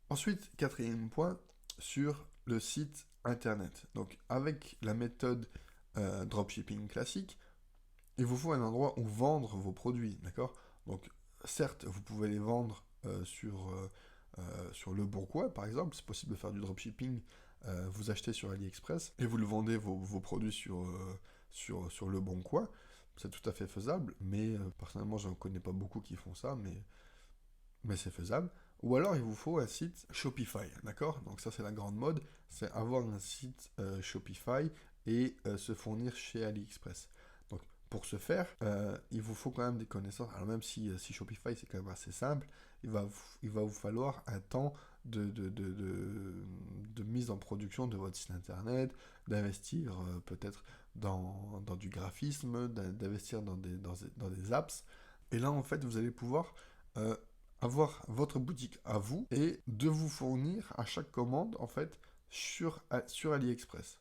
Ensuite, quatrième point, sur le site internet. Donc avec la méthode dropshipping classique, il vous faut un endroit où vendre vos produits, d'accord? Donc certes, vous pouvez les vendre sur Le Bon Coin, par exemple, c'est possible de faire du dropshipping, vous achetez sur AliExpress et vous le vendez vos produits sur Le Bon Coin. C'est tout à fait faisable, mais personnellement, je ne connais pas beaucoup qui font ça, mais c'est faisable. Ou alors, il vous faut un site Shopify, d'accord? Donc ça, c'est la grande mode, c'est avoir un site Shopify et se fournir chez AliExpress. Donc, pour ce faire, il vous faut quand même des connaissances. Alors même si Shopify, c'est quand même assez simple, il va vous falloir un temps de mise en production de votre site internet, d'investir peut-être dans du graphisme, d'investir dans des apps. Et là, en fait, vous allez pouvoir euh, avoir votre boutique à vous et de vous fournir à chaque commande, en fait, sur AliExpress.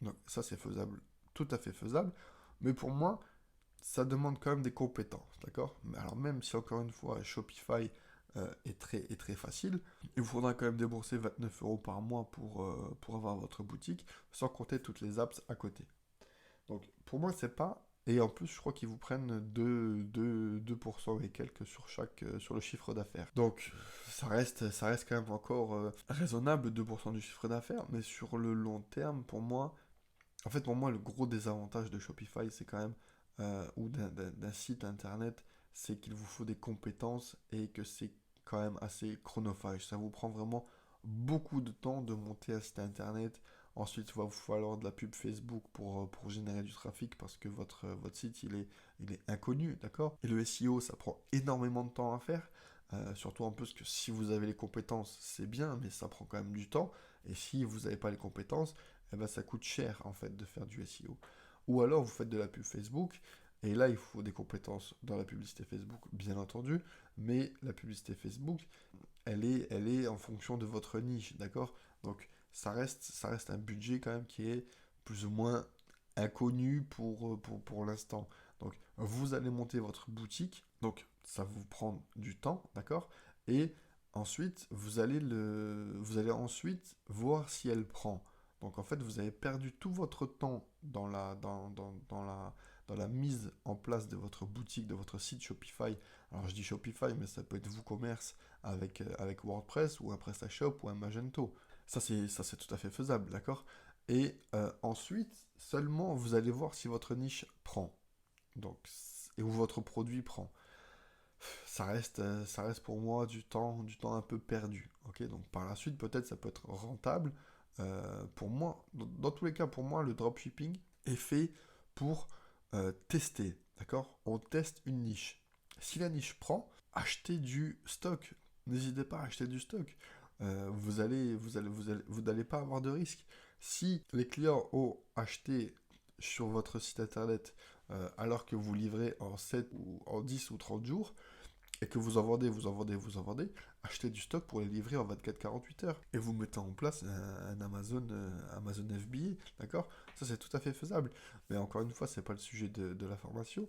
Donc ça, c'est faisable, tout à fait faisable. Mais pour moi, ça demande quand même des compétences, d'accord? Mais alors même si, encore une fois, Shopify est très facile, il vous faudra quand même débourser 29 euros par mois pour avoir votre boutique, sans compter toutes les apps à côté. Donc, pour moi, c'est pas. Et en plus, je crois qu'ils vous prennent 2% et quelques sur le chiffre d'affaires. Donc, ça reste quand même encore raisonnable, 2% du chiffre d'affaires, mais sur le long terme, pour moi, le gros désavantage de Shopify, c'est quand même, ou d'un site internet, c'est qu'il vous faut des compétences et que c'est quand même assez chronophage. Ça vous prend vraiment beaucoup de temps de monter un site internet. Ensuite, il va vous falloir de la pub Facebook pour générer du trafic parce que votre site, il est inconnu, d'accord? Et le SEO, ça prend énormément de temps à faire. Surtout en plus que si vous avez les compétences, c'est bien, mais ça prend quand même du temps. Et si vous n'avez pas les compétences, eh ben, ça coûte cher en fait de faire du SEO. Ou alors vous faites de la pub Facebook, et là il faut des compétences dans la publicité Facebook, bien entendu, mais la publicité Facebook, elle est en fonction de votre niche, d'accord? Donc ça reste un budget quand même qui est plus ou moins inconnu pour l'instant. Donc vous allez monter votre boutique, donc ça vous prend du temps, d'accord? Et ensuite, vous allez ensuite voir si elle prend. Donc en fait, vous avez perdu tout votre temps dans la mise en place de votre boutique, de votre site Shopify. Alors je dis Shopify, mais ça peut être WooCommerce avec WordPress ou un PrestaShop ou un Magento. Ça c'est tout à fait faisable, d'accord? Et ensuite, seulement vous allez voir si votre niche prend. Donc, et où votre produit prend. Ça reste pour moi du temps un peu perdu. Ok, donc par la suite, peut-être ça peut être rentable. Pour moi, dans tous les cas, pour moi, le dropshipping est fait pour tester. D'accord? On teste une niche. Si la niche prend, achetez du stock. N'hésitez pas à acheter du stock. Vous n'allez pas avoir de risque. Si les clients ont acheté sur votre site internet alors que vous livrez en 7 ou en 10 ou 30 jours, et que vous en vendez, vous en vendez, vous en vendez, achetez du stock pour les livrer en 24-48 heures. Et vous mettez en place un Amazon FBA, d'accord? Ça, c'est tout à fait faisable. Mais encore une fois, c'est pas le sujet de la formation.